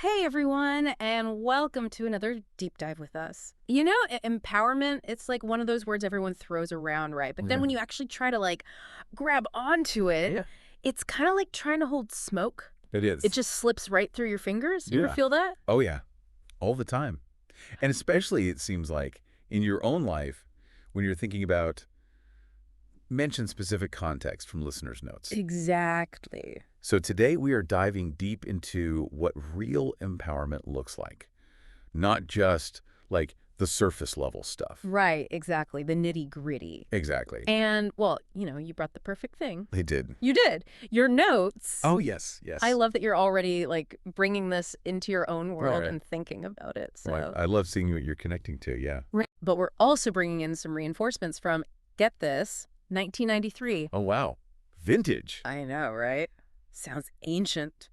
Hey everyone, and welcome to another deep dive with us. You know, empowerment, it's like one of those words everyone throws around, right? But then when Yeah. you actually try to grab onto it, Yeah. it's kind of like trying to hold smoke. It It is. just slips right through your fingers. You ever Yeah. feel that? Oh, yeah. All the time. And especially, it seems like, in your own life, when you're thinking about mention specific context from listeners' notes. Exactly. So today we are diving deep into what real empowerment looks like, not just like the surface level stuff. Right, exactly. The nitty gritty. Exactly. And, well, you brought the perfect thing. They did. You did. Your notes. Oh, yes. I Yes. love that you're already bringing this into your own All world right. and thinking about it. Well, So. I love seeing what you're connecting to. Yeah. Right. But we're also bringing in some reinforcements from, get this, 1993. Oh, wow. Vintage. I know, right? Sounds ancient.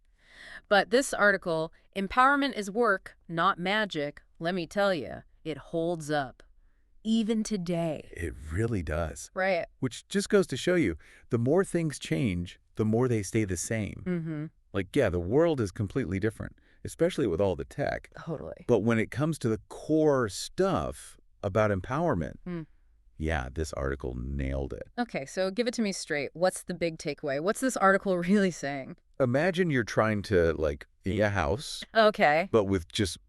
But this article, Empowerment is Work, Not Magic, let me tell you, it holds up. Even today. It really does. Right. Which just goes to show you, the more things change, the more they stay the same. Mm-hmm. Like, yeah, the world is completely different, especially with all the tech. Totally. But when it comes to the core stuff about empowerment, yeah, this article nailed it. Okay, so give it to me straight. What's the big takeaway? What's this article really saying? Imagine you're trying to, like, be a house, Okay. but with just,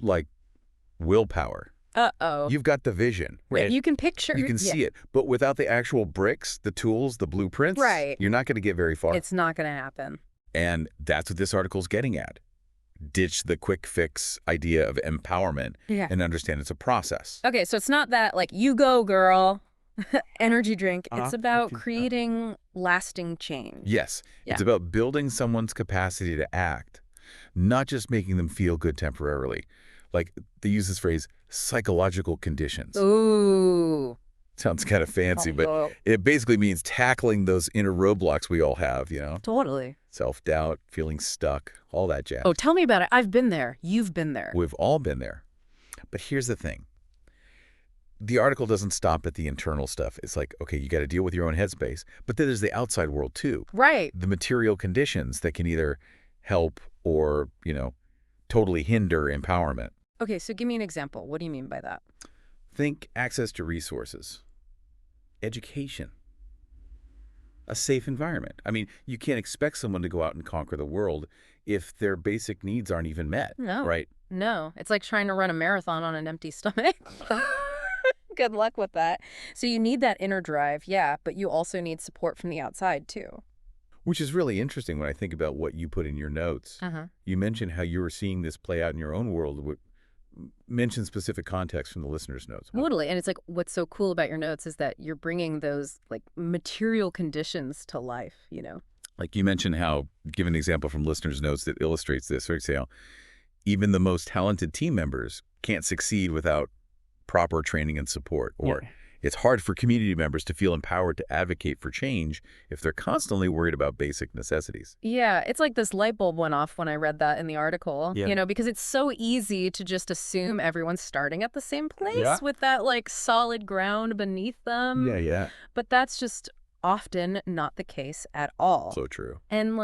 like, willpower. Uh-oh. You've got the vision. Right. and You can picture. You can Yeah. see it. But without the actual bricks, the tools, the blueprints, Right. you're not going to get very far. It's not going to happen. And that's what this article's getting at. Ditch the quick fix idea of empowerment Yeah. and understand it's a process. Okay, so it's not that, you go, girl, energy drink. Uh-huh. It's about Okay. creating lasting change. Yes, Yeah. it's about building someone's capacity to act, not just making them feel good temporarily. Like, they use this phrase, psychological conditions. Ooh. Sounds kind of fancy, but Oh, it basically means tackling those inner roadblocks we all have, totally. self-doubt, feeling stuck, all that jazz. Oh, tell me about it. I've been there. You've been there. We've all been there. But here's the thing. The article doesn't stop at the internal stuff. It's like, okay, you got to deal with your own headspace. But then there's the outside world, too. Right. The material conditions that can either help or, totally hinder empowerment. Okay, so give me an example. What do you mean by that? Think access to resources, education, a safe environment. I mean, you can't expect someone to go out and conquer the world if their basic needs aren't even met, No. right? No. It's like trying to run a marathon on an empty stomach. Good luck with that. So you need that inner drive, yeah, but you also need support from the outside, too. Which is really interesting when I think about what you put in your notes. Uh-huh. You mentioned how you were seeing this play out in your own world. Mention specific context from the listener's notes. Totally. And it's like, what's so cool about your notes is that you're bringing those material conditions to life, Like you mentioned how, give an example from listener's notes that illustrates this. For example, even the most talented team members can't succeed without proper training and support. Or it's hard for community members to feel empowered to advocate for change if they're constantly worried about basic necessities. Yeah, it's like this light bulb went off when I read that in the article, Yeah. because it's so easy to just assume everyone's starting at the same place Yeah. with that solid ground beneath them. Yeah. But that's just often not the case at all. So true. And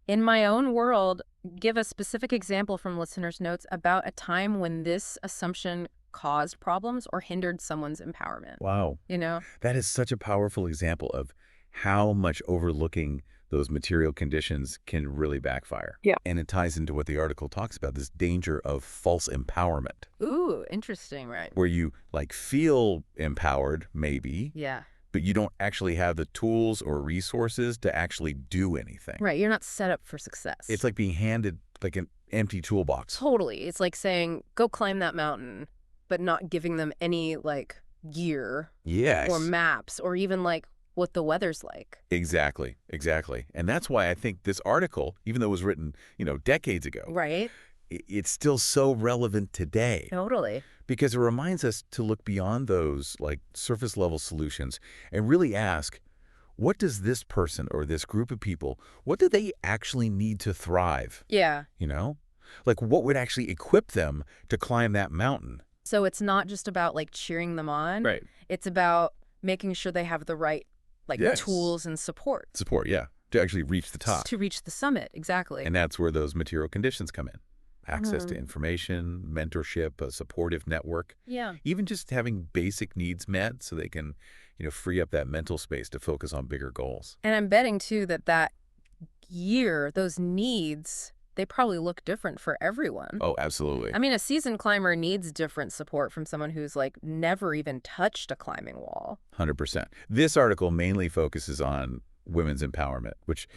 in my own world, give a specific example from listeners' notes about a time when this assumption caused problems or hindered someone's empowerment. Wow. You know? That is such a powerful example of how much overlooking those material conditions can really backfire. Yeah. And it ties into what the article talks about, this danger of false empowerment, Ooh, interesting, right? where you feel empowered, maybe, Yeah. but you don't actually have the tools or resources to actually do anything. Right, you're not set up for success. It's like being handed like an empty toolbox. Totally. It's like saying, go climb that mountain, but not giving them any gear Yes. or maps or even what the weather's like. Exactly. And that's why I think this article, even though it was written, decades ago, Right? it's still so relevant today. Totally. Because it reminds us to look beyond those surface level solutions and really ask, what does this person or this group of people, what do they actually need to thrive? Yeah. What would actually equip them to climb that mountain? So it's not just about cheering them on. Right. It's about making sure they have the right Yes. tools and support. Support, yeah, to actually reach the top. To reach the summit, exactly. And that's where those material conditions come in. Access to information, mentorship, a supportive network. Yeah. Even just having basic needs met so they can, free up that mental space to focus on bigger goals. And I'm betting, too, that year, those needs, they probably look different for everyone. Oh, absolutely. I mean, a seasoned climber needs different support from someone who's, like, never even touched a climbing wall. 100%. This article mainly focuses on women's empowerment, which,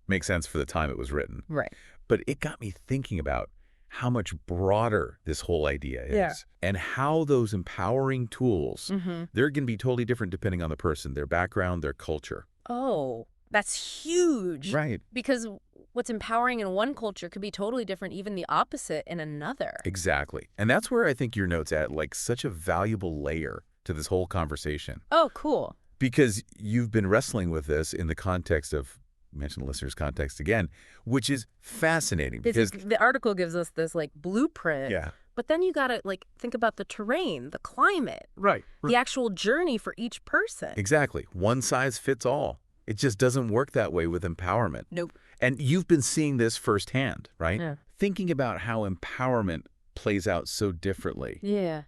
makes sense for the time it was written. Right. But it got me thinking about how much broader this whole idea is. Yeah. And how those empowering tools, they're going to be totally different depending on the person, their background, their culture. Oh, that's huge. Right. Because what's empowering in one culture could be totally different, even the opposite in another. Exactly. And that's where I think your notes add like such a valuable layer to this whole conversation. Oh, cool. Because you've been wrestling with this in the context of, mention listeners' context again, which is fascinating because The article gives us this, like, blueprint. Yeah. But then you got to, like, think about the terrain, the climate, Right. the actual journey for each person. Exactly. One size fits all. It just doesn't work that way with empowerment. Nope. And you've been seeing this firsthand, right? Yeah. Thinking about how empowerment plays out so differently Yeah.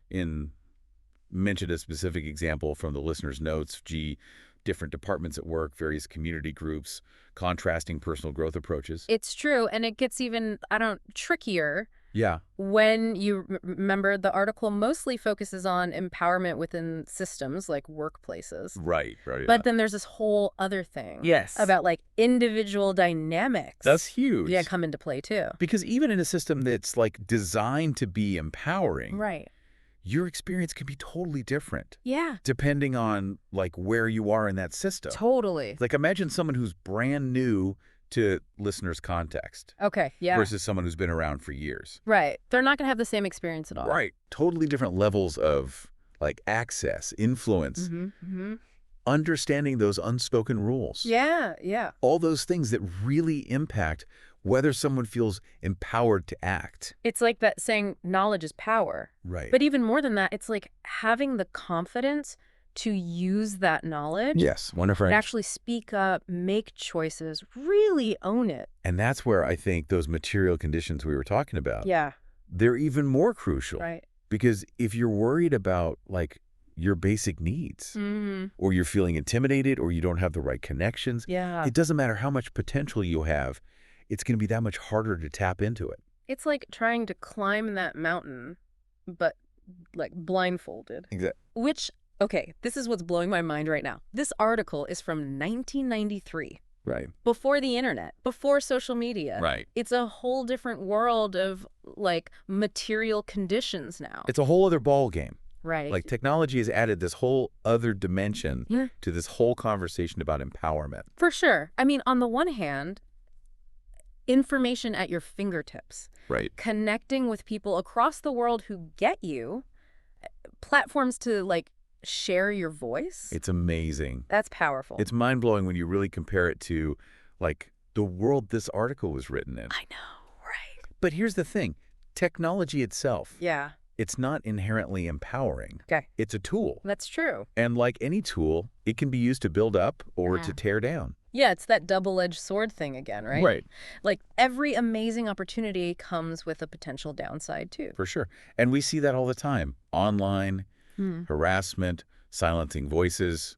mentioned a specific example from the listener's notes, different departments at work, various community groups, contrasting personal growth approaches. It's true. And it gets even, trickier Yeah. when you remember the article mostly focuses on empowerment within systems like workplaces. Right. But then there's this whole other thing. Yes. About, like, individual dynamics. That's huge. Yeah, come into play, too. Because even in a system that's like designed to be empowering, Right. your experience can be totally different Yeah. depending on like where you are in that system. Totally. Like imagine someone who's brand new to listeners' context Okay. Yeah. versus someone who's been around for years. Right. They're not going to have the same experience at all. Right. Totally different levels of like access, influence, understanding those unspoken rules. Yeah. Yeah. All those things that really impact whether someone feels empowered to act. It's like that saying knowledge is power. Right. But even more than that, it's like having the confidence to use that knowledge. Yes, wonderful. And actually speak up, make choices, really own it. And that's where I think those material conditions we were talking about, Yeah. they're even more crucial. Right. Because if you're worried about like your basic needs or you're feeling intimidated or you don't have the right connections, Yeah. it doesn't matter how much potential you have, it's going to be that much harder to tap into it. It's like trying to climb that mountain, but like blindfolded. Exactly. Which, okay, this is what's blowing my mind right now. This article is from 1993. Right. Before the internet, before social media. Right. It's a whole different world of like material conditions now. It's a whole other ball game. Right. Like technology has added this whole other dimension Yeah. to this whole conversation about empowerment. For sure. I mean, on the one hand, information at your fingertips, Right. connecting with people across the world who get you, platforms to like share your voice. It's amazing. That's powerful. It's mind-blowing when you really compare it to like the world this article was written in. I know, right? But here's the thing. Technology itself, Yeah, it's not inherently empowering. okay, It's a tool. that's true. And like any tool, it can be used to build up or Yeah. to tear down. Yeah, it's that double-edged sword thing again, right? Right. Like every amazing opportunity comes with a potential downside too. For sure. And we see that all the time. Online, harassment, silencing voices,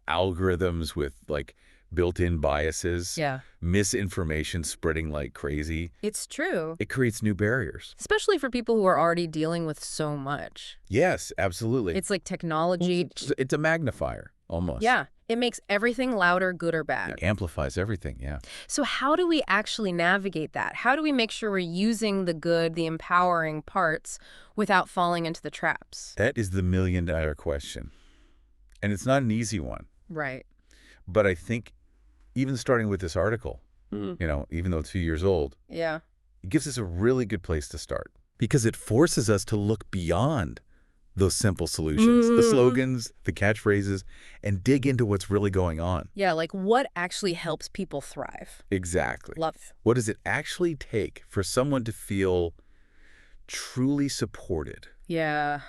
algorithms with like built-in biases, Yeah, misinformation spreading like crazy. it's true. It creates new barriers. Especially for people who are already dealing with so much. Yes, absolutely. It's like technology. It's a magnifier almost. Yeah, it makes everything louder, good or bad. It amplifies everything, yeah. So how do we actually navigate that? How do we make sure we're using the good, the empowering parts without falling into the traps? That is the million-dollar question. And it's not an easy one. Right. But I think even starting with this article, even though it's a few years old, Yeah. it gives us a really good place to start because it forces us to look beyond those simple solutions, the slogans, the catchphrases, and dig into what's really going on. Yeah, like what actually helps people thrive? Exactly. Love. What does it actually take for someone to feel truly supported, Yeah.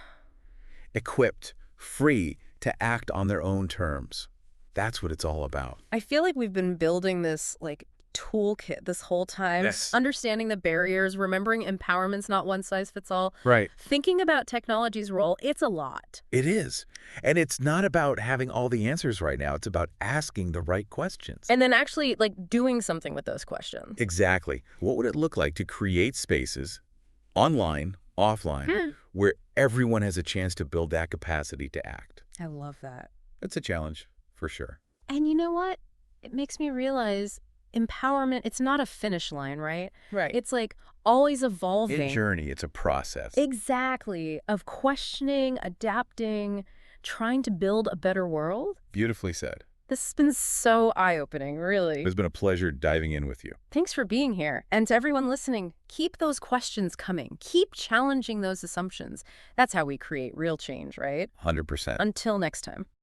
equipped, free to act on their own terms? That's what it's all about. I feel like we've been building this, like, toolkit this whole time. Yes. Understanding the barriers, remembering empowerment's not one size fits all. Right. Thinking about technology's role, it's a lot. It is. And it's not about having all the answers right now. It's about asking the right questions. And then actually, like, doing something with those questions. Exactly. What would it look like to create spaces, online, offline, where everyone has a chance to build that capacity to act? I love that. It's a challenge, for sure. And you know what? It makes me realize empowerment, it's not a finish line, right? Right. It's like always evolving. It's a journey. It's a process. Exactly. Of questioning, adapting, trying to build a better world. Beautifully said. This has been so eye-opening, really. It's been a pleasure diving in with you. Thanks for being here. And to everyone listening, keep those questions coming. Keep challenging those assumptions. That's how we create real change, right? 100%. Until next time.